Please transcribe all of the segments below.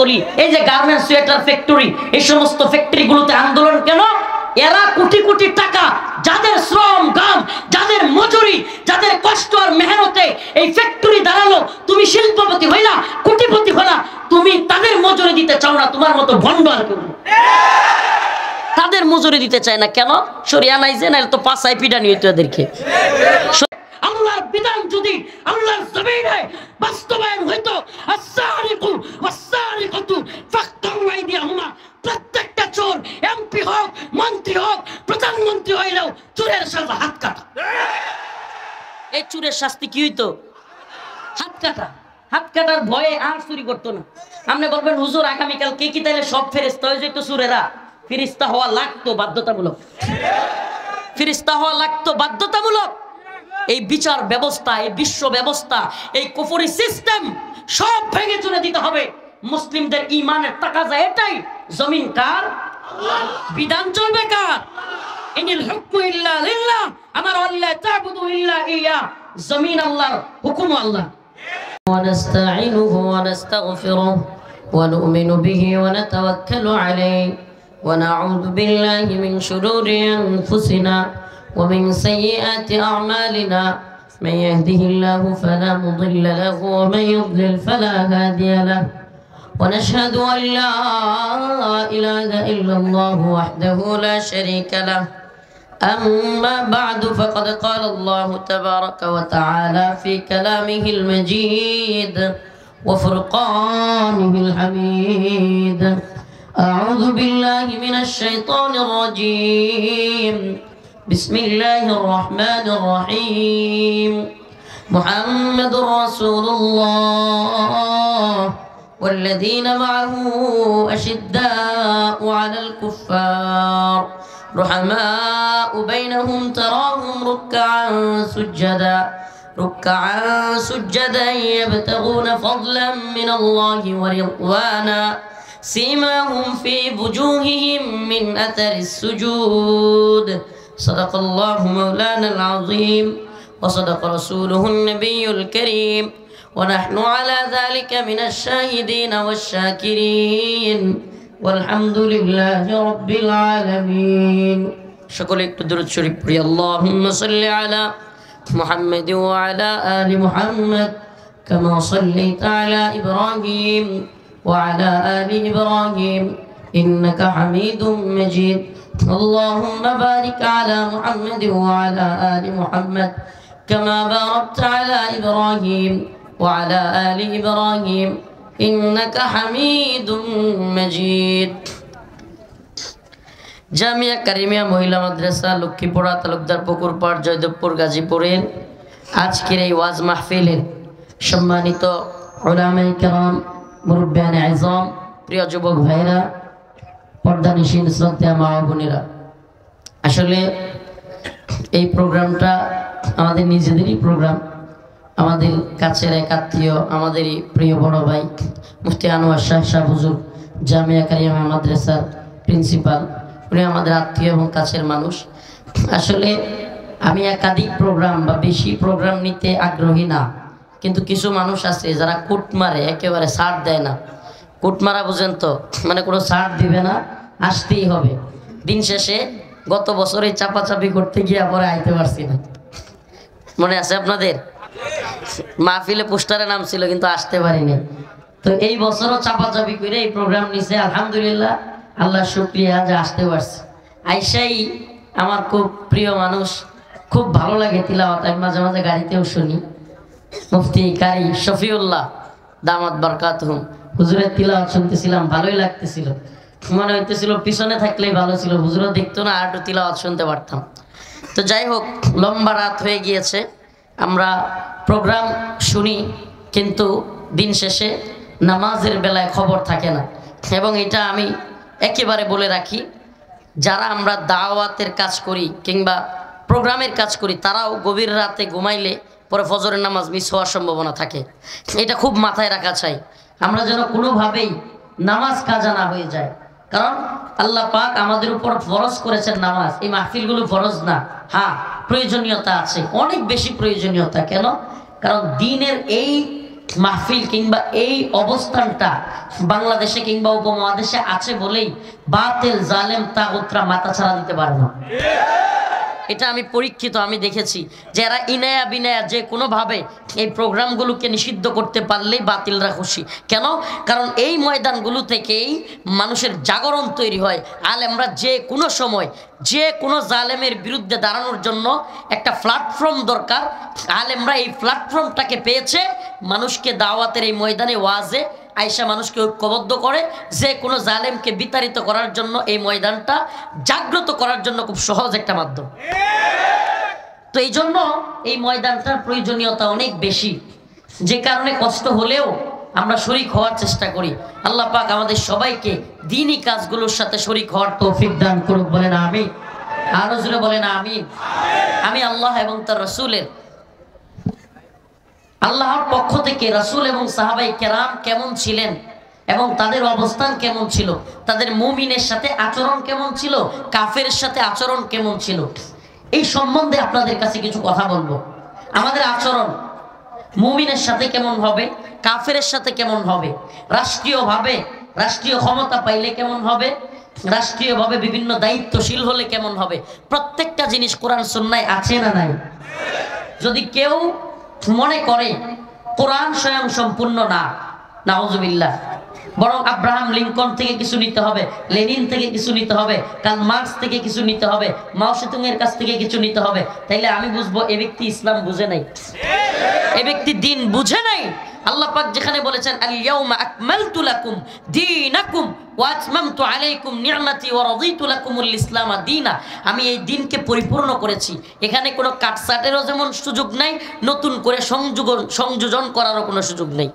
বলি, এই যে গার্মেন্টস, সোয়েটার ফ্যাক্টরি, এই সমস্ত ফ্যাক্টরিগুলোতে আন্দোলন কেন? এরা কোটি কোটি টাকা, যাদের শ্রম ঘাম, যাদের মজুরি, যাদের কষ্ট আর মেহনতে এই ফ্যাক্টরি দাঁড়ালো, তুমি শিল্পপতি হইলা, কোটিপতি হইলা, তুমি তাদের মজুরি দিতে চাও না। তোমার মতো ভণ্ড আর কেউ তাদের মজুরি দিতে চায় না। কেন? শরিয়া নাই যে, নাহলে তো পাঁচাই পিডানি হইতো এদেরকে। আল্লাহর বিধান যদি আল্লাহর জমিনে বাস্তবায়ন হইতো, আস-সারিকু ওয়াস-সারিকাতু ফাকতাউ আইদিয়াহুমা, প্রত্যেকটা চোর, এমপি হোক, মন্ত্রী হোক, প্রধানমন্ত্রী হইলেও চোরের সাজা হাত কাটা। এই চোরের শাস্তি কি হইতো? হাত কাটা। হাত কাটার ভয়ে আর চুরি করতো না। আপনি বলবেন হুজুর আগামীকাল কে কি তাইলে সব ফেরেশতা হয়ে যেত চোরেরা? ফেরেশতা হওয়া লাগতো বাধ্যতামূলক। ফেরেশতা হওয়া লাগতো বাধ্যতামূলক। এই বিচার ব্যবস্থা, এই বিশ্ব ব্যবস্থা, এই কুফরি সিস্টেম সব ভেঙে চুরে দিতে হবে। মুসলিমদের ঈমানের তাকাজা এটাই। জমিন কার? আল্লাহর। বিধান চলবে কার? ইনিল হুকমু ইল্লা লিল্লাহ, আমার আল্লাহ তা'বুদু ইল্লা ইয়া। জমিন আল্লাহর, হুকুম আল্লাহ। ওয়া নাস্তাঈনুহু ওয়া নাস্তাগফিরুহু ওয়া নু'মিনু বিহি ওয়া নাতাওয়াক্কালু আলাইহি ওয়া নাউযু বিল্লাহি মিন শুরুরি আনফুসিনা ومن سيئات أعمالنا من يهده الله فلا مضل له ومن يضلل فلا هادي له ونشهد أن لا إله إلا الله وحده لا شريك له أما بعد فقد قال الله تبارك وتعالى في كلامه المجيد وفرقانه الحميد أعوذ بالله من الشيطان الرجيم بسم الله الرحمن الرحيم محمد رسول الله والذين معه أشداء على الكفار رحماء بينهم تراهم ركعا سجدا يبتغون فضلا من الله ورضوانا سيماهم في وجوههم من أثر السجود صدق الله مولانا العظيم وصدق رسوله النبي الكريم ونحن على ذلك من الشاهدين والشاكرين والحمد لله رب العالمين شكرا لك درود شريف بري اللهم صل على محمد وعلى آل محمد كما صليت على إبراهيم وعلى آل إبراهيم إنك حميد مجيد اللهم بارك على محمد وعلى آل محمد كما باركت على إبراهيم وعلى آل إبراهيم إنك حميد مجيد জামিয়া কারিমিয়া মহিলা মাদ্রাসা লক্ষ্মীপুরা তালুকদার পুকুরপাড় জয়দেবপুর গাজীপুরের আজকের এই ওয়াজ মাহফিলের সম্মানিত উলামায়ে কেরাম, মুরব্বিয়ানে আযম, প্রিয় যুবক ভাইরা, পর্দানিশীন শ্রদ্ধেয় মা ও বোনেরা, আসলে এই প্রোগ্রামটা আমাদের নিজেদেরই প্রোগ্রাম। আমাদের কাছের এক আত্মীয়, আমাদেরই প্রিয় বড় ভাই মুফতি আনোয়ার শাহ হুজুর জামিয়া কারিমিয়া মাদ্রাসার প্রিন্সিপাল, উনি আমাদের আত্মীয় এবং কাছের মানুষ। আসলে আমি একাধিক প্রোগ্রাম বা বেশি প্রোগ্রাম নিতে আগ্রহী না, কিন্তু কিছু মানুষ আছে যারা কুট মারে, একেবারে ছাড় দেয় না। কুট মারা বুঝেন তো, মানে কোনো ছাড় দিবে না, আসতেই হবে। দিন শেষে গত বছরে চাপাচাপি করতে গিয়ে পরে আইতে পারছি না, মনে আছে আপনাদের? মাহফিলে পোস্টারে নাম ছিল কিন্তু আসতে পারিনি। তো এই বছরও চাপাচাপি করে এই প্রোগ্রাম নিছে, আলহামদুলিল্লাহ, আল্লাহ শুকরিয়া যে আসতে পারছি। আইসাই আমার খুব প্রিয় মানুষ, খুব ভালো লাগে তিলাওয়াত। আমি মাঝে মাঝে গাড়িতেও শুনি। মুফতি কারি শফিউল্লাহ দামাত বারকাতুহুম হুজুরের তিলাওয়াত শুনতেছিলাম, ভালোই লাগতেছিল। মনে হইতেছিল পিছনে থাকলেই ভালো ছিল, হুজুরও দেখতো না, আর একটু তিলাওয়াত শুনতে পারতাম। তো যাই হোক, লম্বা রাত হয়ে গিয়েছে, আমরা প্রোগ্রাম শুনি, কিন্তু দিন শেষে নামাজের বেলায় খবর থাকে না। এবং এটা আমি একেবারে বলে রাখি, যারা আমরা দাওয়াতের কাজ করি কিংবা প্রোগ্রামের কাজ করি, তারাও গভীর রাতে ঘুমাইলে পরে ফজরের নামাজ মিস হওয়ার সম্ভাবনা থাকে। এটা খুব মাথায় রাখা চাই, আমরা যেন কোনোভাবেই নামাজ কাজা না হয়ে যায়। কারণ আল্লাহ পাক আমাদের উপর ফরজ করেছেন নামাজ। এই মাহফিলগুলো ফরজ না, হ্যাঁ প্রয়োজনীয়তা আছে, অনেক বেশি প্রয়োজনীয়তা। কেন? কারণ দিনের এই মাহফিল কিংবা এই অবস্থানটা বাংলাদেশে কিংবা উপমহাদেশে আছে বলেই বাতিল জালেম তাগুতরা মাথা ছাড়া দিতে পারে না। এটা আমি পরীক্ষিত, আমি দেখেছি যারা ইনায়া বিনায়া যে কোনোভাবে এই প্রোগ্রামগুলোকে নিষিদ্ধ করতে পারলেই বাতিলরা খুশি। কেন? কারণ এই ময়দানগুলো থেকেই মানুষের জাগরণ তৈরি হয়। আলেমরা যে কোনো সময় যে কোনো জালেমের বিরুদ্ধে দাঁড়ানোর জন্য একটা প্ল্যাটফর্ম দরকার, আলেমরা এই প্ল্যাটফর্মটাকে পেয়েছে। মানুষকে দাওয়াতের এই ময়দানে ওয়াজে আয়েশা মানুষকে ঐক্যবদ্ধ করে, যে কোনো জালেমকে বিতাড়িত করার জন্য এই ময়দানটা জাগ্রত করার জন্য খুব সহজ একটা মাধ্যম। তো এই জন্য এই ময়দানটার প্রয়োজনীয়তা অনেক বেশি, যে কারণে কষ্ট হলেও আমরা শরীক হওয়ার চেষ্টা করি। আল্লাহ পাক আমাদের সবাইকে দ্বীনি কাজগুলোর সাথে শরীক হওয়ার তৌফিক দান করুক। বলেন আমিন। আরো জোরে বলেন আমিন। আমি আল্লাহ এবং তার রাসূলের, আল্লাহর পক্ষ থেকে রাসূল এবং সাহাবায়ে কেরাম কেমন ছিলেন এবং তাদের অবস্থান কেমন ছিল, তাদের মুমিনের সাথে আচরণ কেমন ছিল, কাফেরের সাথে আচরণ কেমন ছিল, এই সম্বন্ধে আপনাদের কাছে কিছু কথা বলবো। আমাদের আচরণ মুমিনের সাথে কেমন হবে, কাফেরের সাথে কেমন হবে, রাষ্ট্রীয়ভাবে রাষ্ট্রীয় ক্ষমতা পাইলে কেমন হবে, রাষ্ট্রীয়ভাবে বিভিন্ন দায়িত্বশীল হলে কেমন হবে, প্রত্যেকটা জিনিস কোরআন সুন্নায় আছে না নাই? যদি কেউ মনে করে কোরআন স্বয়ং সম্পূর্ণ না, নাউজুবিল্লাহ, বরং আব্রাহাম লিঙ্কন থেকে কিছু নিতে হবে, লেনিন থেকে কিছু নিতে হবে, কার্ল মার্কস থেকে কিছু নিতে হবে, মাও সেতুং এর কাছ থেকে কিছু নিতে হবে, তাইলে আমি বুঝবো এ ব্যক্তি ইসলাম বুঝে নাই, এ ব্যক্তি দ্বীন বুঝে নাই। আল্লাহ পাক যেখানে বলেছেন আল ইয়াউমা আকমালতু লাকুম দীনাকুম ওয়া আতমামতু আলাইকুম নি'মাতি ওয়া রাদিতু লাকুমুল ইসলাম দীনা, আমি এই দ্বীনকে পরিপূর্ণ করেছি। এখানে কোনো কাটছাটেরও যেমন সুযোগ নাই, নতুন করে সংযোজন করারও কোনো সুযোগ নেই।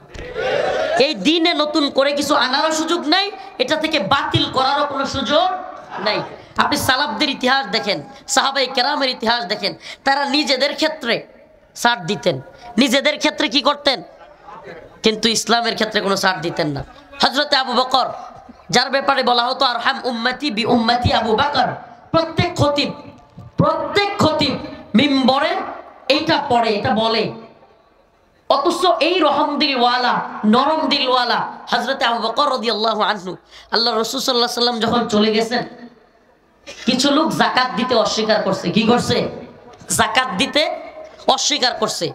এই দ্বীনে নতুন করে কিছু আনারও সুযোগ নাই, এটা থেকে বাতিল করারও কোনো সুযোগ নাই। আপনি সালাফদের ইতিহাস দেখেন, সাহাবায়ে কেরামের ইতিহাস দেখেন, তারা নিজেদের ক্ষেত্রে ছাড় দিতেন, নিজেদের ক্ষেত্রে কি করতেন, কিন্তু ইসলামের ক্ষেত্রে কোনো ছাড় দিতেন না। হযরতে আবু বকর, যার ব্যাপারে বলা হতো আরহাম উম্মতি বি উম্মতি আবু বকর, প্রত্যেক খতিব মিম্বরে এইটা পড়ে, এটা বলে, অথচ এই রহম দিলওয়ালা নরম দিলওয়ালা হযরতে আবু বকর রাদিয়াল্লাহু আনহু, আল্লাহ রাসূল সাল্লাল্লাহু আলাইহি সাল্লাম যখন চলে গেছেন, কিছু লোক যাকাত দিতে অস্বীকার করছে। কি করছে? যাকাত দিতে অস্বীকার করছে।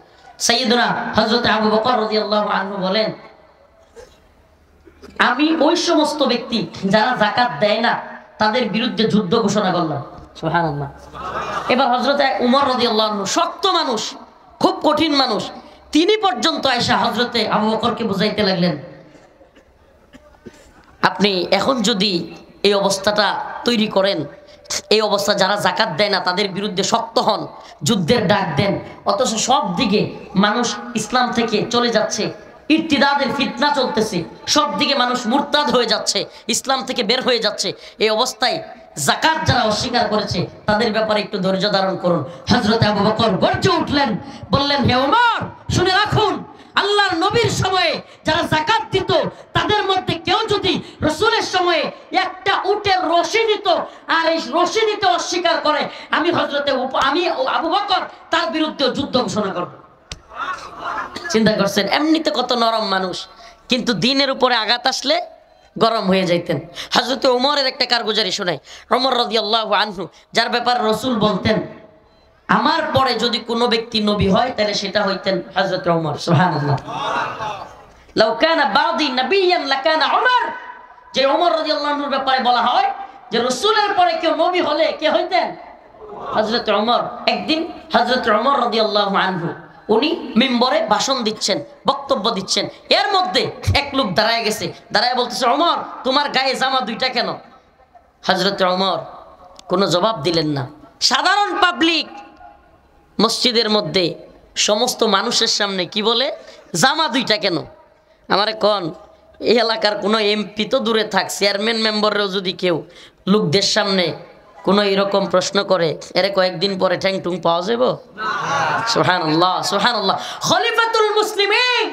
সাইয়েদনা হযরতে আবু বকর রাদিয়াল্লাহু আনহু বলেন, আমি ওই সমস্ত ব্যক্তি যারা যাকাত দেয় না তাদের বিরুদ্ধে যুদ্ধ ঘোষণা করলাম। সুবহানাল্লাহ। এবার হযরতে উমর রাদিয়াল্লাহু আনহু, শক্ত মানুষ, খুব কঠিন মানুষ, তিনি পর্যন্ত আয়েশা হযরতে আবু বকরকে বুঝাইতে লাগলেন, আপনি এখন যদি এই অবস্থাটা তৈরি করেন, এই অবস্থা যারা যাকাত দেয় না তাদের বিরুদ্ধে শক্ত হন, যুদ্ধের ডাক দেন, অথচ সব দিকে মানুষ ইসলাম থেকে চলে যাচ্ছে, ইরতিদাদের ফিতনা চলতেছে, সব দিকে মানুষ মুরতাদ হয়ে যাচ্ছে, ইসলাম থেকে বের হয়ে যাচ্ছে, এই অবস্থায় যাকাত যারা অস্বীকার করেছে তাদের ব্যাপারে একটু ধৈর্য ধারণ করুন। হযরত আবু বকর গর্জে উঠলেন, বললেন, হে ওমর, শুনে রাখুন, আল্লাহর নবীর সময়ে যারা যাকাত দিত তাদের মধ্যে কেউ যদি রাসূলের সময়ে একটা উটের রশি দিত আর এই রশি দিতে অস্বীকার করে, আমি আবু বকর তার বিরুদ্ধে যুদ্ধ ঘোষণা করব। চিন্তা করছেন? এমনিতে কত নরম মানুষ, কিন্তু দ্বীনের উপরে আঘাত আসলে গরম হয়ে যাইতেন। হযরত ওমরের একটা কারগুজারি শোনাই। ওমর রাদিয়াল্লাহু আনহু, যার ব্যাপারে রাসূল বলতেন, আমার পরে যদি কোনো ব্যক্তি নবী হয় তাহলে সেটা হইতেন হযরত ওমর। সুবহানাল্লাহ। লাউ কানা বাদি নবিয়ান লাকানা ওমর, যে ওমর রাদিয়াল্লাহু আনহুর ব্যাপারে বলা হয় যে রাসূলের পরে কেউ নবী হলে কে হইতেন? হযরত ওমর। একদিন হযরত ওমর রাদিয়াল্লাহু আনহু উনি মিম্বরে ভাষণ দিচ্ছেন, বক্তব্য দিচ্ছেন, এর মধ্যে এক লোক দাঁড়ায় গেছে, দাঁড়ায় বলতেছে, ওমর, তোমার গায়ে জামা দুইটা কেন? হযরত ওমর কোনো জবাব দিলেন না। সাধারণ পাবলিক মসজিদের মধ্যে সমস্ত মানুষের সামনে কি বলে, জামা দুইটা কেন? আমারে কোন এই এলাকার কোনো এমপি তো দূরে থাক, চেয়ারম্যান মেম্বাররাও যদি কেউ লোকদের সামনে কোনো এরকম প্রশ্ন করে, এর কয়েকদিন পরে ঠ্যাং টুং পাওয়া যাবে? সুবহানাল্লাহ, সুবহানাল্লাহ। খলিফাতুল মুসলিমিন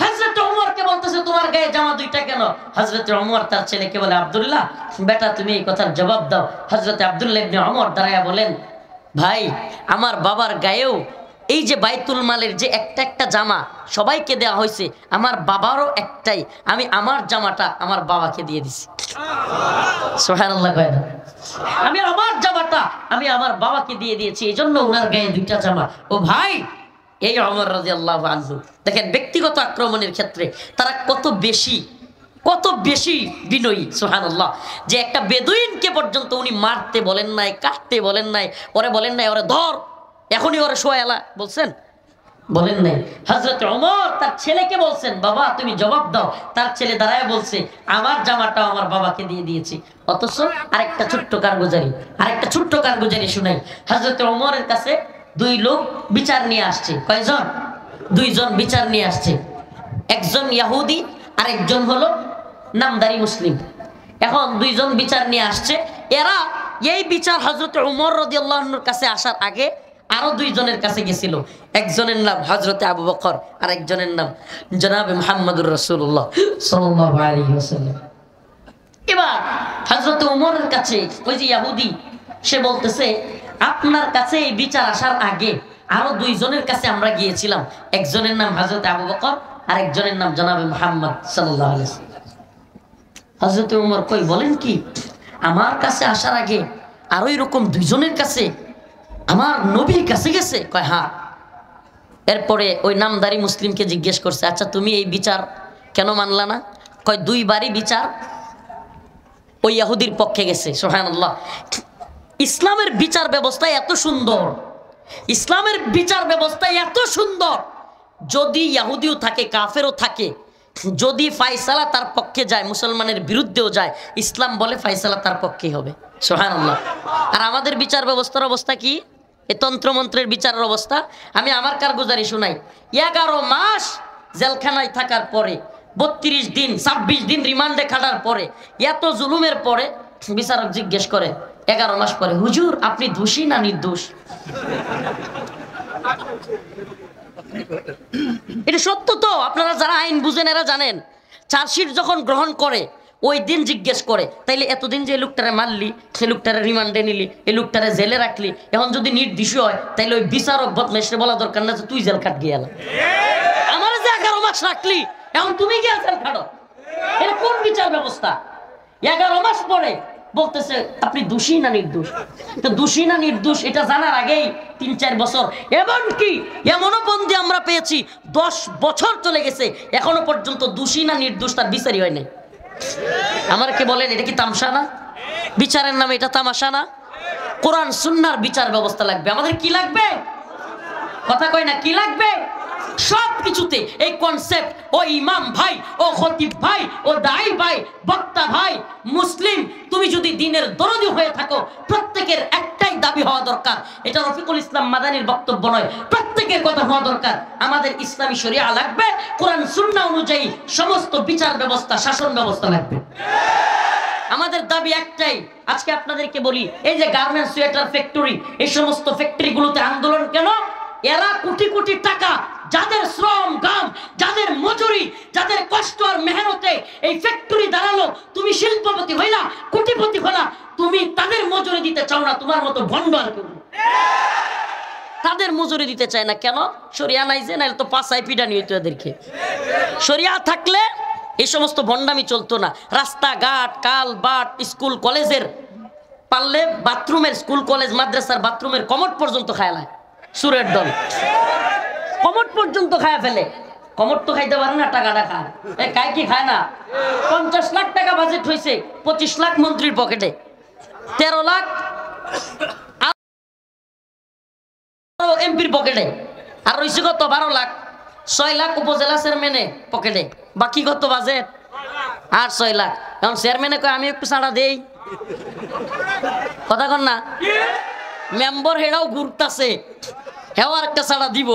হযরত ওমরকে বলতেছে, তোমার গায়ে জামা দুইটা কেন? হযরত ওমর তার ছেলেকে বলে, আব্দুল্লাহ, বেটা তুমি এই কথার জবাব দাও। হযরত আব্দুল্লাহ ইবনে ওমর দাঁড়ায়া বলেন, ভাই, আমার বাবার গায়েও এই যে বাইতুল মালের যে একটা একটা জামা সবাইকে দেওয়া হয়েছে, আমার বাবারও একটাই, আমি আমার জামাটা আমার বাবাকে দিয়ে দিছি। সুবহানাল্লাহ কয় না? আমি আমার জামাটা আমি আমার বাবাকে দিয়ে দিয়েছি, এই জন্য ওনার গায়ে দুইটা জামা। ও ভাই, এই ওমর রাদিয়াল্লাহু আনহু দেখেন ব্যক্তিগত আক্রমণের ক্ষেত্রে তারা কত বেশি বিনয়ী। সুবহানাল্লাহ, যে একটা বেদুইনকে পর্যন্ত উনি মারতে বলেন নাই, কাটতে বলেন নাই, ওরে বলেন নাই ওরে ধর এখনই ওরে শোয়ালা, বলছেন? বলেন নাই। হযরত ওমর তার ছেলেকে বলছেন, বাবা তুমি জবাব দাও। তার ছেলে দাঁড়ায় বলছে, আমার জামাটা আমার বাবাকে দিয়ে দিয়েছি। অথচ আরেকটা ছোট্ট কারগুজারি শুনাই। হযরত ওমরের কাছে দুই লোক বিচার নিয়ে আসছে। কয়জন? দুইজন বিচার নিয়ে আসছে। একজন ইহুদি আর একজন হলো নামদারি মুসলিম। এখন দুইজন বিচার নিয়ে আসছে। এরা এই বিচার হযরত ওমর রাদিয়াল্লাহু আনহুর কাছে আসার আগে আরো দুইজনের কাছে গেছিল। একজনের নাম হযরতে আবু বকর আর একজনের নাম জনাবে মুহাম্মদুর রাসূলুল্লাহ সাল্লাল্লাহু আলাইহি ওয়াসাল্লাম। এবার হযরত ওমরের কাছে ওই যে ইহুদি সে বলতেছে, আপনার কাছে এই বিচার আসার আগে আরো দুইজনের কাছে আমরা গিয়েছিলাম, একজনের নাম হযরতে আবু বকর আর একজনের নাম জনাবে মুহাম্মদ সাল্লাল্লাহু আলাইহি ওয়াসাল্লাম। হযরত ওমর কই, বলেন কি? আমার কাছে আসার আগে আরো এরকম দুইজনের কাছে আমার নবীর কাছে গেছে? কয় হ্যাঁ। এরপরে ওই নামদারি মুসলিমকে জিজ্ঞেস করছে, আচ্ছা তুমি এই বিচার কেন মানলা না? কয় দুইবারই বিচার ওই ইহুদির পক্ষে গেছে। সুবহানাল্লাহ, ইসলামের বিচার ব্যবস্থা এত সুন্দর, ইসলামের বিচার ব্যবস্থা এত সুন্দর, যদি ইহুদিও থাকে কাফেরও থাকে, যদি ফায়সালা তার পক্ষে যায় মুসলমানের বিরুদ্ধেও যায়, ইসলাম বলে ফায়সালা তার পক্ষেই হবে। সুবহানাল্লাহ। আর আমাদের বিচার ব্যবস্থার অবস্থা কি? এই তন্ত্রমন্ত্রের বিচারের অবস্থা আমি আমার কারগুজারি শুনাই। 11 মাস জেলখানায় থাকার পরে, 32 দিন 26 দিন রিমান্ডে খাটার পরে, এত জুলুমের পরে বিচারক জিজ্ঞেস করে 11 মাস পরে, হুজুর আপনি দোষী না নির্দোষ? এটা সত্য তো, আপনারা যারা আইন বুঝেন এরা জানেন। চার্জশিট যখন গ্রহণ করে ওই দিন জিজ্ঞেস করে, তাইলে এতদিন যে লোকটারে মারলি, সে লোকটারে রিমান্ডে নিলি, এই লোকটারে জেলে রাখলি, এখন যদি নির্দোষ হয় তাইলে ওই বিচারক বদমেশরে বলা দরকার না যে তুই জেল খাট গিয়ে এলা, আমার যে 11 মাস রাখলি এখন তুমি গিয়ে জেল খাটো। এটা কোন বিচার ব্যবস্থা? 11 মাস পরে বলতেছে আপনি দোষী না নির্দোষ। তো দোষী না নির্দোষ এটা জানার আগেই 3-4 বছর, এমনকি এমনও বন্দি আমরা পেয়েছি 10 বছর চলে গেছে, এখনো পর্যন্ত দোষী না নির্দোষ তার বিচারই হয় নাই। আমার কে বলেন, এটা কি তামসা না? বিচারের নামে এটা তামাশা না? কোরআন সুন্নাহর বিচার ব্যবস্থা লাগবে। আমাদের কি লাগবে? কথা কয় না, কি লাগবে? সব কিছুতে এই কনসেপ্ট, ও ইমাম ভাই, ও খতিব ভাই, ও দাঈ ভাই, বক্তা ভাই, মুসলিম তুমি যদি দ্বীনের দরদি হয়ে থাকো, প্রত্যেকের একটাই দাবি হওয়া দরকার। এটা রফিকুল ইসলাম মাদানির বক্তব্য নয়, প্রত্যেকের কথা হওয়া দরকার। আমাদের ইসলামী শরিয়া লাগবে, কোরআন সুন্নাহ অনুযায়ী সমস্ত বিচার ব্যবস্থা, শাসন ব্যবস্থা লাগবে। আমাদের দাবি একটাই। আজকে আপনাদেরকে বলি, এই যে গার্মেন্টস, সোয়েটার ফ্যাক্টরি, এই সমস্ত ফ্যাক্টরিগুলোতে আন্দোলন কেন? এরা কোটি কোটি টাকা, যাদের শ্রম গাম, যাদের মজুরি, যাদের কষ্ট আর মেহনতে এই ফ্যাক্টরি দাঁড়ালো, তুমি শিল্পপতি হইলা, কোটিপতি হইলা, তুমি তাদের মজুরি দিতে চাও না। তোমার মতো ভণ্ড আর কেউ তাদের মজুরি দিতে চায় না। কেন? শরিয়া নাই যে, নাহলে তো পাঁচাই পিডানি হইতো এদেরকে। শরিয়া থাকলে এই সমস্ত ভণ্ডামি চলতো না। রাস্তাঘাট, কাল বাট, স্কুল কলেজের পারলে বাথরুমের, স্কুল কলেজ মাদ্রাসার বাথরুমের কমোড পর্যন্ত খায়ালায় সুরের দল, কমোড পর্যন্ত খায়া ফেলে। কমোড তো খাইতে পারে না, টাকাটা খায়। এই কাই কি খায় না? 50 লাখ টাকা বাজেট হয়েছে, 25 লাখ মন্ত্রীর পকেটে, 13 লাখ এমপির পকেটে, আর রয়েছে কত? 12 লাখ। 6 লাখ উপজেলা চেয়ারম্যানে পকেটে, বাকি কত বাজেট? আর 6 লাখ। এখন চেয়ারম্যানে কয় আমি একটু ছাড়া দেই, কথা কন না? মেম্বার হেরাও ঘুরতাছে, হেও আর একটা ছাড়া দিব।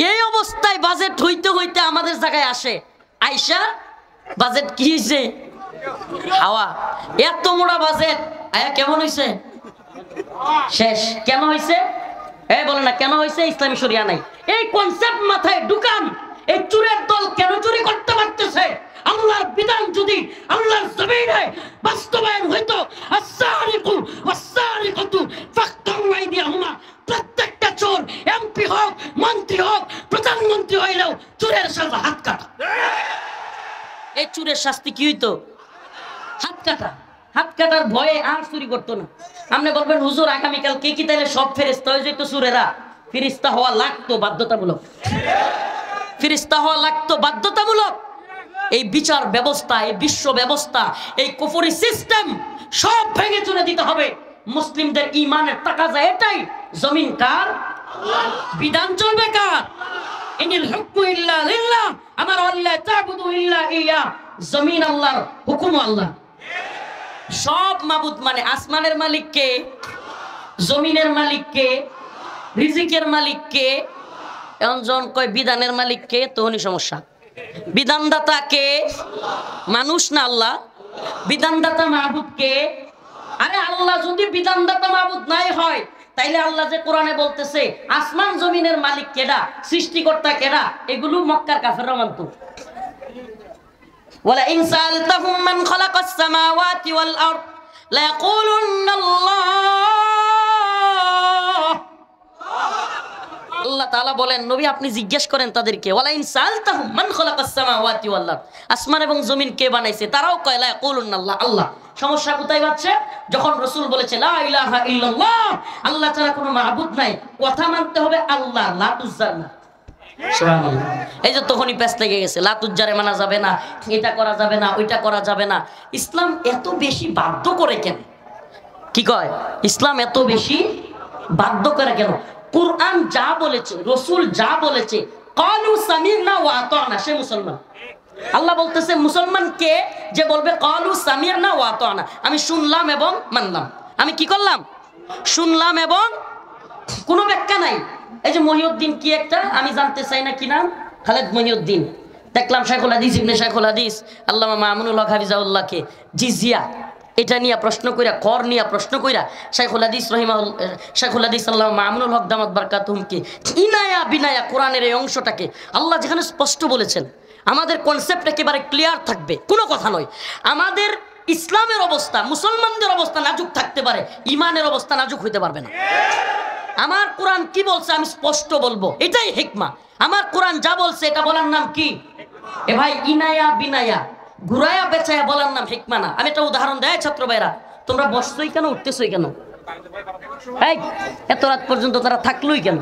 এই অবস্থায় বাজেট হইতে হইতে আমাদের জায়গায় আসে, আইসা বাজেট কি হয়েছে? হাওয়া। এত মোটা বাজেট আয়া কেমন হয়েছে? শেষ। কেন হয়েছে? এই বলে না কেন হয়েছে? ইসলামী শরিয়া নাই। এই কনসেপ্ট মাথায় ঢুকান। এই চুরের দল কেন চুরি করতে পারতেছে? আল্লাহর বিধান যদি আল্লাহর জমিনে বাস্তবায়ন হইতো, আস-সারিকু ওয়াস-সারিকাতু ফাকতাউ আইদিয়াহুমা, প্রত্যেকটা চোর চুরের শাস্তি কি হইতো? হাত কাটা। হাত কাটার ভয়ে আর চুরি করতো না। আপনি বলবেন হুজুর আগামীকাল কে কি তাইলে সব ফেরেশতা হয়ে যেত চুরেরা? ফেরেশতা হওয়া লাগতো বাধ্যতামূলক, ফেরেশতা হওয়া লাগতো বাধ্যতামূলক। এই বিচার ব্যবস্থা, এই বিশ্ব ব্যবস্থা, এই কুফরি সিস্টেম সব ভেঙে চুরে দিতে হবে। মুসলিমদের ঈমানের তাকাজা এটাই, জমিন কার? আল্লাহর। বিধান চলবে কার? ইনিল হুকমু ইল্লা লিল্লাহ, আমার আল্লাহ তা'বুদু ইল্লা ইয়া। জমিন আল্লাহর, হুকুম আল্লাহ। সব মাবুদ মানে আসমানের মালিক কে? জমিনের মালিক কে? রিজিকের মালিক কে? এখন জন কয় বিধানের মালিক কে, তখনই সমস্যা। বিধানদাতা কে? মানুষ না আল্লাহ? বিধানদাতা মাবুদ কে? আরে আল্লাহ যদি বিধানদাতা মাবুদ নাই হয়, তাইলে আল্লাহ যে কোরআনে বলতেছে আসমান জমিনের মালিক কেডা, সৃষ্টিকর্তা কেডা, এগুলো মক্কার কাফেররা মানত। ওয়ালা ইন সালতাহুম মান খালাকাস সামাওয়াতি ওয়াল আরদ লা ইয়াকুলুন্না আল্লাহ। আল্লাহ তাআলা বলেন নবী আপনি জিজ্ঞেস করেন তাদেরকে, ওয়ালা ইন সালতাহুম মান খালাকাস সামাওয়াতি ওয়াল আরদ, আসমান এবং জমিন কে বানাইছে, তারাও কয় লা ইয়াকুলুন্না আল্লাহ, আল্লাহ। সমস্যা কোথায় পাচ্ছে? যখন রাসূল বলেছে লা ইলাহা ইল্লাল্লাহ, আল্লাহ ছাড়া কোনো মাবুদ নাই, কথা মানতে হবে আল্লাহ, লাত উজ্জার না। সুবহানাল্লাহ। এই যে তখনই পেছ লেগে গেছে, লাত উজ্জারে মানা যাবে না, এটা করা যাবে না, ওইটা করা যাবে না। ইসলাম এত বেশি বাধ্য করে কেন? কি কয়? ইসলাম এত বেশি বাধ্য করে কেন? কুরআন যা বলেছে, রাসূল যা বলেছে, ক্বালু সামি'না ওয়া আতা'না, সে মুসলমান। আল্লাহ বলতেছে মুসলমান কে যে বলবে ক্বালু সামি'না ওয়া আতা'না, আমি শুনলাম এবং মানলাম। আমি কি করলাম? শুনলাম এবং কোনো ব্যাখ্যা নাই। এই যে মহিউদ্দিন কি একটা আমি জানতে চাই না, কি নাম? খালেদ মহিউদ্দিন। দেখলাম শাইখুল হাদিস ইবনে শাইখুল হাদিস আল্লামা মামুনুল হক হাফিজাহুল্লাহকে জিজিয়া এটা নিয়ে প্রশ্ন কইরা, কর নিয়ে প্রশ্ন কইরা শাইখুল হাদিস শাইখুল হাদিস আল্লামা মামুনুল হক দামাত বারকাতুহুমকে ইনায়া বিনায়া কোরআনের এই অংশটাকে আল্লাহ যেখানে স্পষ্ট বলেছেন, আমাদের কনসেপ্ট একেবারে ক্লিয়ার থাকবে, কোনো কথা নয়। আমাদের ইসলামের অবস্থা, মুসলমানদের অবস্থা নাজুক থাকতে পারে, ইমানের অবস্থা নাজুক হইতে পারবে না। আমার কোরআন কি বলছে আমি স্পষ্ট বলবো, এটাই হিকমা। আমার কোরআন যা বলছে এটা বলার নাম কি? এ ভাই ইনায়া বিনায়া ঘুরায়া বেচায়া বলার নাম হিকমা না। আমি একটা উদাহরণ দেয় ছাত্র ভাইরা, তোমরা বসছই কেন, উঠতেছই কেন? এই এত রাত পর্যন্ত তারা থাকলোই কেন?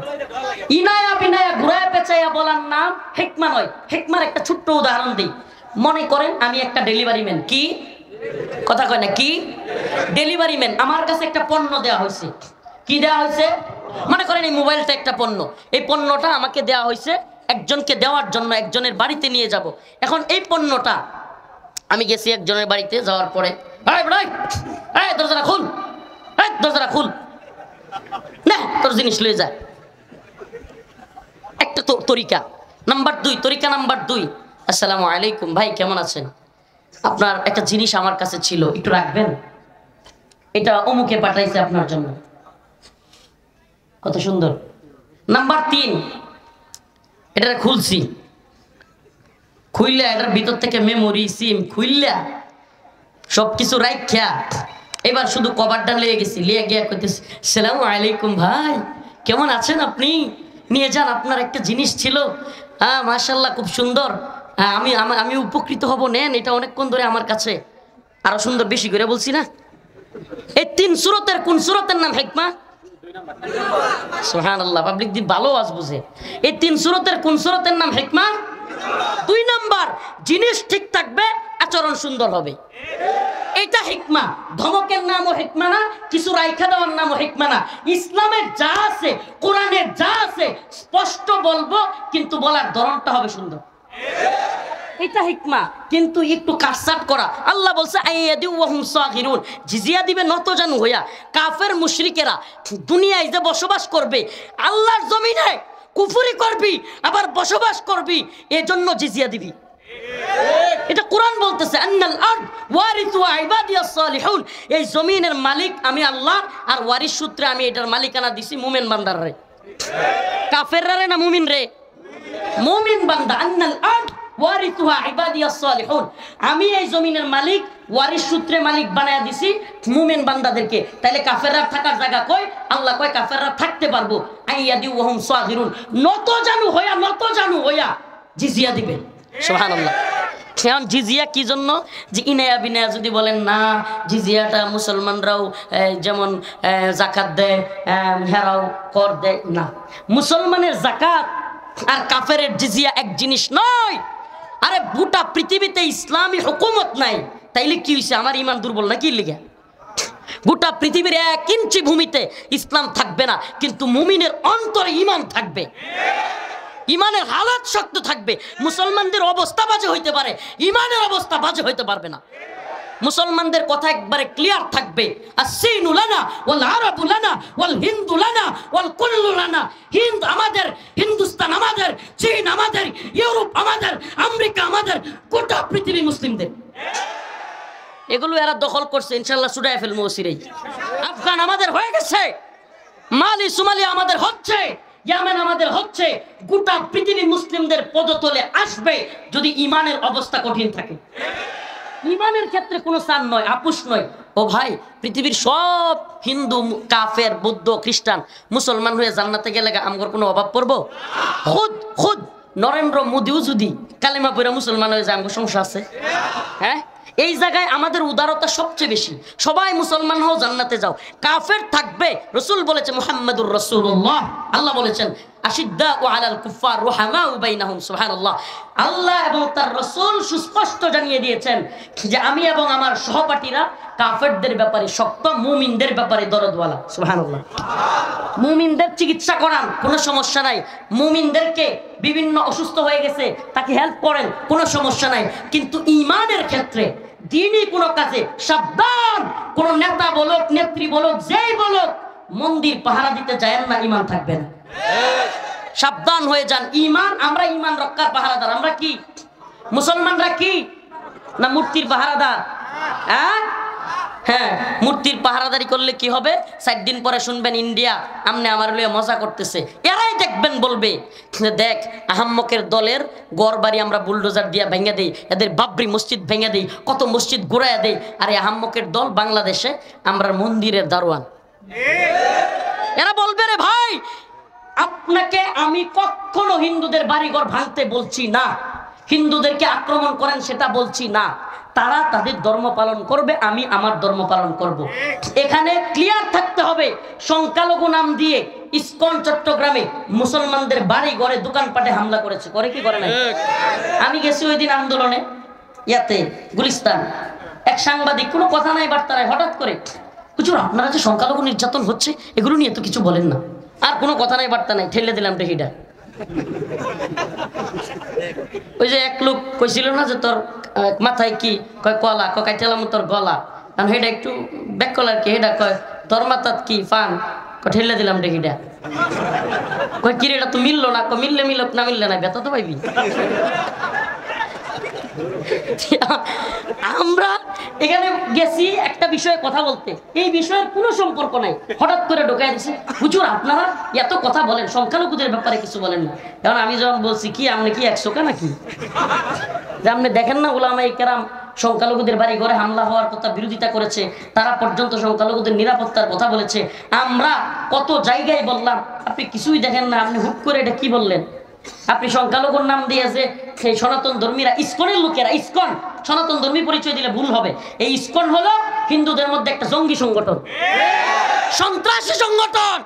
ইনায়া বিনায়া ঘুরায়া বেচায়া বলার নাম হিকমা নয়। হিকমার একটা ছোট্ট উদাহরণ দিই। মনে করেন আমি একটা ডেলিভারি ম্যান, কি কথা কয় না, কি ডেলিভারি ম্যান, আমার কাছে একটা পণ্য দেওয়া হয়েছে। কি দেওয়া হয়েছে? মনে করেন এই মোবাইলটা একটা পণ্য, এই পণ্যটা আমাকে দেওয়া হয়েছে একজনকে দেওয়ার জন্য, একজনের বাড়িতে নিয়ে যাব। এখন এই পণ্যটা আমি গেছি একজনের বাড়িতে, যাওয়ার পরে দরজাটা খুল, দরজাটা খুল, না তোর জিনিস লয়ে যায়। একটা তরিকা। নাম্বার 2, তরিকা নাম্বার 2, আসসালামু আলাইকুম ভাই কেমন আছেন, আপনার একটা জিনিস আমার কাছে ছিল, একটু রাখবেন, এটা অমুকে পাঠাইছে আপনার জন্য। কত সুন্দর। নাম্বার 3, এটা খুলছি, খুললা এটার ভিতর থেকে মেমোরি সিম খুললা সবকিছু রাইখা এবার শুধু কভারটা লিয়ে গেছি, লিয়ে গিয়া কইতেছি আসসালামু আলাইকুম ভাই কেমন আছেন আপনি, নিয়ে যান আপনার একটা জিনিস ছিল, হ্যাঁ মাশাআল্লাহ খুব সুন্দর, আমি আমি উপকৃত হব, নেন, এটা অনেকক্ষণ ধরে আমার কাছে। আরো সুন্দর বেশি করে বলছি না? এই 3 সূরতের কোন সূরতের নাম হিকমা? সুবহানাল্লাহ, পাবলিক দি ভালো আওয়াজ বুঝে। এই 3 সূরতের কোন সূরতের নাম হিকমা? 2 নাম্বার, জিনিস ঠিক থাকবে, আচরণ সুন্দর হবে, এটা হিকমা। ধমকের নামও হিকমা না, কিছু রাইখা দেওয়ার নামও হিকমা না। ইসলামের যা আছে, কোরআনের যা আছে স্পষ্ট বলবো, কিন্তু বলার ধরনটা হবে সুন্দর, এটা হিকমা। কিন্তু একটু কাটছাট করা। আল্লাহ বলছে আইয়াদি ওয়া হুম সাগিরুন, জিজিয়া দিবে নতজানু হইয়া। কাফের মুশরিকেরা দুনিয়ায় যে বসবাস করবে, আল্লাহর জমিনে কুফরি করবি আবার বসবাস করবি, এজন্য জিজিয়া দিবি। এটা কোরআন বলতেছে আন্নাল আরদ ওয়ারিসু ইবাদিয়াস সালিহুন, এই জমিনের মালিক আমি আল্লাহ, আর ওয়ারিস সূত্রে আমি এটার মালিকানা দিছি মুমিন বান্দারে। কাফেররা রে না মুমিন রে? মুমিন বান্দা। আন্নাল আরদ ওয়ারিসুহা ইবাদিয়াস সালিহুন, আমি এই জমিনের মালিক, ওয়ারিস সূত্রে মালিক বানায়া দিছি মুমিন বান্দাদেরকে। তাইলে কাফেররা থাকার জায়গা কই? আল্লাহ কয় কাফেররা থাকতে পারবো। আইয়াদি ওয়া হুম সাগিরুন, নতজানু হইয়া জিজিয়া দিবেন। সুবহানাল্লাহ। এখন জিজিয়া কি জন্য? যে ইনায়া বিনায়া যদি বলেন না, জিজিয়াটা মুসলমানরাও যেমন জাকাত দেয়, হেরাও কর দেয় না। মুসলমানের জাকাত আর কাফেরের জিজিয়া এক জিনিস নয়। আরে গোটা পৃথিবীতে ইসলামী হুকুমত নাই, তাইলে কি হয়েছে? আমার ইমান দুর্বল না কি লিগা? গোটা পৃথিবীর 1 ইঞ্চি ভূমিতে ইসলাম থাকবে না, কিন্তু মুমিনের অন্তরে ইমান থাকবে, ইমানের হালাত শক্ত থাকবে। মুসলমানদের অবস্থা বাজে হইতে পারে, ইমানের অবস্থা বাজে হইতে পারবে না। মুসলমানদের কথা একবারে ক্লিয়ার থাকবে, আসসিনু লানা ওয়াল আরাবু লানা ওয়াল হিন্দু লানা ওয়াল কুল্লু লানা। হিন্দ আমাদের, হিন্দুস্তান আমাদের, চীন আমাদের, ইউরোপ আমাদের, আমেরিকা আমাদের, গোটা পৃথিবী মুসলিমদের। এগুলো এরা দখল করছে, ইনশাআল্লাহ ছুটায় ফেলবো ওসিরেই। আফগান আমাদের হয়ে গেছে, মালি সোমালিয়া আমাদের হচ্ছে, ইয়ামেন আমাদের হচ্ছে। গোটা পৃথিবী মুসলিমদের পদতলে আসবে যদি ইমানের অবস্থা কঠিন থাকে। ইমানের ক্ষেত্রে কোনো চান নয়, আপুস নয়। ও ভাই, পৃথিবীর সব হিন্দু, কাফের, বৌদ্ধ, খ্রিস্টান মুসলমান হয়ে জান্নাতে গেলে আমগর কোনো অভাব পড়বো? খুদ নরেন্দ্র মোদিও যদি কালেমা পড়া মুসলমান হয়ে যায়, আমগর সমস্যা আছে? হ্যাঁ, এই জায়গায় আমাদের উদারতা সবচেয়ে বেশি। সবাই মুসলমান হও, জান্নাতে যাও। কাফের থাকবে, রসুল বলেছে মুহাম্মাদুর রাসূলুল্লাহ, আল্লাহ বলেছেন আশিদ্দাউ আলাল কুফার রুহামাউ বাইনাহুম, সুবহানাল্লাহ। আল্লাহ এবং তার রাসূল সুস্পষ্ট জানিয়ে দিয়েছেন যে আমি এবং আমার সহপাঠীরা কাফেরদের ব্যাপারে শক্ত, মুমিনদের ব্যাপারে দরদওয়ালা, সুবহানাল্লাহ। মুমিনদের চিকিৎসা করান, কোনো সমস্যা নাই। মুমিনদেরকে বিভিন্ন অসুস্থ হয়ে গেছে, তাকে হেল্প করেন, কোনো সমস্যা নাই। কিন্তু ঈমানের ক্ষেত্রে, দ্বীনি কোনো কাজে সাবধান। কোন নেতা বলুক, নেত্রী বলুক, যেই বলুক, মন্দির পাহারা দিতে যায় না, ঈমান থাকবে না। সাবধান হয়ে যান। ঈমান, আমরা ঈমান রক্ষার পাহারাদার। আমরা কি মুসলমানরা কি না মূর্তির পাহারাদার? হ্যাঁ, মূর্তির পাহারাদারি করলে কি হবে? 4 দিন পরে শুনবেন ইন্ডিয়া আমনে আমার লইয়া মজা করতেছে। এরাই দেখবেন বলবে, দেখ আহাম্মকের দলের গড় বাড়ি আমরা বুলডোজার দিয়া ভেঙে দেই, এদের বাবরি মসজিদ ভেঙে দেই, কত মসজিদ ঘুরাইয়া দেই। আর এই আহাম্মকের দল বাংলাদেশে আমরা মন্দিরের দারোয়ান। এরা বলবে, রে ভাই, আপনাকে আমি কখনো হিন্দুদের বাড়িঘর ভাঙতে বলছি না, হিন্দুদেরকে আক্রমণ করেন সেটা বলছি না। তারা তাদের ধর্ম পালন করবে, আমি আমার ধর্ম পালন করব। এখানে ক্লিয়ার থাকতে হবে। সংখ্যালঘু নাম দিয়ে ইসকন চট্টগ্রামে মুসলমানদের বাড়ি ঘরে দোকানপাটে হামলা করেছে, করে কি করে না? আমি গেছি ওই দিন আন্দোলনে, ইয়াতে গুলিস্তান। এক সাংবাদিক, কোনো কথা নাই বার্তা নাই, হঠাৎ করে, হুজুর আপনারা যে সংখ্যালঘু নির্যাতন হচ্ছে এগুলো নিয়ে তো কিছু বলেন না। আর কোনো কথা নাই বার্তা নাই, ঠেলে দিলাম টেহিটা। ওই যে এক লোক কইছিল না যে তোর মাথায় কি কয় কলা, কাইতেলাম তোর গলা, কারণ হেটা একটু ব্যাক কলার কি, হেটা কয় তোর মাথাত কি ফান, ঠেলে দিলাম টেহিটা। কয় কি রে, এটা তো মিললো না। মিললে মিলক, না মিললে না, ব্যথা তো পাইবি। আমরা এখানে গেছি একটা বিষয়ে কথা বলতে, এই বিষয়ের কোনো সম্পর্ক নাই, হঠাৎ করে ঢোকাই দিছে, হুজুর আপনারা এত কথা বলেন, সংখ্যালঘুদের ব্যাপারে কিছু বলেন না। কারণ আমি যখন বলছি কি আপনি কি 100 নাকি, যে আপনি দেখেন না উলামায়ে কেরাম সংখ্যালঘুদের বাড়ি ঘরে হামলা হওয়ার কথা বিরোধিতা করেছে, তারা পর্যন্ত সংখ্যালঘুদের নিরাপত্তার কথা বলেছে। আমরা কত জায়গায় বললাম, আপনি কিছুই দেখেন না, আপনি হুট করে এটা কি বললেন? আপনি সংখ্যালঘুর নাম দিয়েছে সেই সনাতন ধর্মীরা, ইসকনের লোকেরা, ইসকন সনাতন ধর্মী পরিচয় দিলে ভুল হবে। এই ইসকন হলো হিন্দুদের মধ্যে একটা জঙ্গি সংগঠন, সন্ত্রাসী সংগঠন।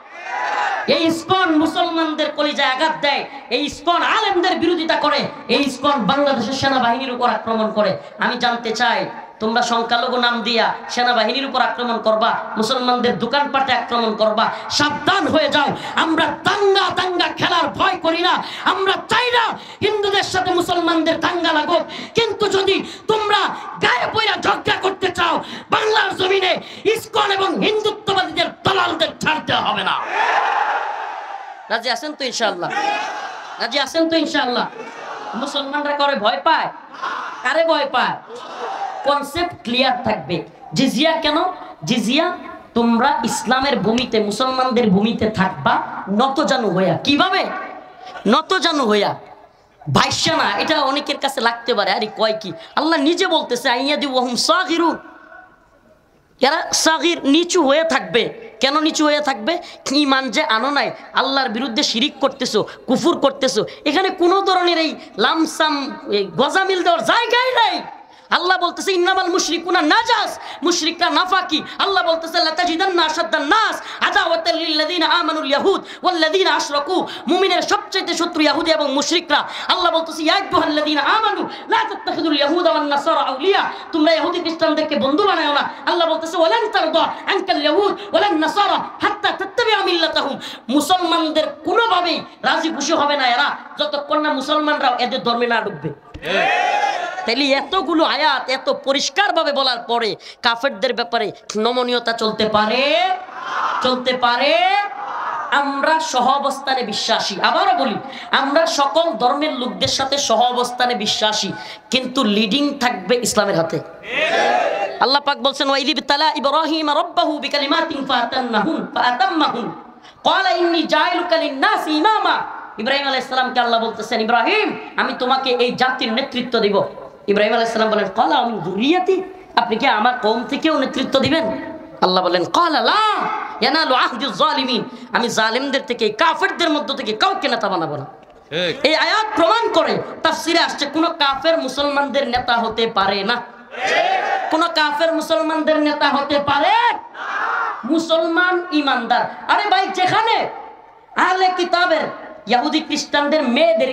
এই ইসকন মুসলমানদের কলিজায় আঘাত দেয়, এই ইসকন আলেমদের বিরোধিতা করে, এই ইসকন বাংলাদেশের সেনাবাহিনীর উপর আক্রমণ করে। আমি জানতে চাই, তোমরা সংখ্যালঘু নাম দিয়া সেনাবাহিনীর উপর আক্রমণ করবা, মুসলমানদের দোকানপাটে আক্রমণ করবা, সাবধান হয়ে যাও। আমরা দাঙ্গা খেলার ভয় করি না, আমরা চাই না হিন্দুদের সাথে মুসলমানদের দাঙ্গা লাগুক। কিন্তু যদি তোমরা গায়ে পইরা ঝগড়া করতে চাও, বাংলার জমিনে ইসকন এবং হিন্দুত্ববাদীদের দালালদের ছাড়তে হবে না। রাজি আছেন তো ইনশাআল্লাহ? রাজি আছেন তো ইনশাআল্লাহ? মুসলমানরা করে ভয় পায়, কারে ভয় পায়? কনসেপ্ট ক্লিয়ার থাকবে। জিজিয়া কেন? জিজিয়া তোমরা ইসলামের ভূমিতে, মুসলমানদের ভূমিতে থাকবা নতজানু হইয়া। কিভাবে নতজানু হইয়া? ভাইসা না, এটা অনেকের কাছে লাগতে পারে, আরে কয় কি? আল্লাহ নিজে বলতেছে আইয়াদি ওয়াহুম সাগিরুন, এরা সাগির, নিচু হয়ে থাকবে। কেন নিচু হয়ে থাকবে? ঈমান যে আনো নাই, আল্লাহর বিরুদ্ধে শিরিক করতেছো, কুফুর করতেছো, এখানে কোনো ধরনের এই লামসাম গজামিল দেওয়ার জায়গায় নাই। আল্লাহ বলতেছে ইন্নামাল মুশরিকুনা নাজাস, মুশরিকরা নাফাকি। আল্লাহ বলতেছে লাতাজিদান্না আশাদ্দান নাস আদাওয়াতাল লিল্লাযিনা আমানুল ইয়াহুদ ওয়াল্লাযিনা আশরাকু, মুমিনের সবচেয়ে শত্রু ইহুদি এবং মুশরিকরা। আল্লাহ বলতেছে ইয়া আইয়ুহাল্লাযিনা আমানু লা তাত্তাখিযুল ইয়াহুদা ওয়ান নাসারা আউলিয়া, তোমরা ইহুদি খ্রিস্টানদেরকে বন্ধু বানায়ো না। আল্লাহ বলতেছে ওয়ালান তারদা আনকাল ইয়াহুদ ওয়ালান নাসারা হাত্তা তাত্তাবিআ মিল্লাতাহুম, মুসলমানদের কোনোভাবেই রাজি খুশি হবে না এরা যতক্ষণ না মুসলমানরাও এদের ধর্মে না ঢুকবে। তাইলে এতগুলো আয়াত এত পরিষ্কারভাবে বলার পরে কাফেরদের ব্যাপারে নমনীয়তা চলতে পারে? চলতে পারে? আমরা সহ অবস্থানে বিশ্বাসী। আবারও বলি, আমরা সকল ধর্মের লোকদের সাথে সহ অবস্থানে বিশ্বাসী, কিন্তু লিডিং থাকবে ইসলামের হাতে। আল্লাহ পাক বলছেন ওয়াইযি বিতালা ইব্রাহিম রাব্বাহু বিকালিমাতিন ফাআতাম্মাহুন ক্বালা ইন্নী জাইলুকা লিন-নাসি ইমামা। ইব্রাহিম আলাইহিস সালামকে আল্লাহ বলতেছেন ইব্রাহিম, আমি তোমাকে এই জাতির নেতৃত্ব দিব। ইব্রাহিম আলাইহিস সালাম বলেন ক্বালা মিন যুররিয়াতি, আপনি কি আমার কওম থেকেও নেতৃত্ব দিবেন? আল্লাহ বলেন ক্বালা লা ইয়ানালু আহদিজ জালিমিন, আমি জালিমদের থেকে, কাফেরদের মধ্য থেকে কাউকে নেতা বানাবো না। এই আয়াত প্রমাণ করে তাফসিরে আসছে কোন কাফের মুসলমানদের নেতা হতে পারে না। কোন কাফের মুসলমানদের নেতা হতে পারে না। মুসলমান ইমানদার। আরে ভাই, যেখানে আহলে কিতাবের ইহুদি খ্রিস্টানদের মেয়েদের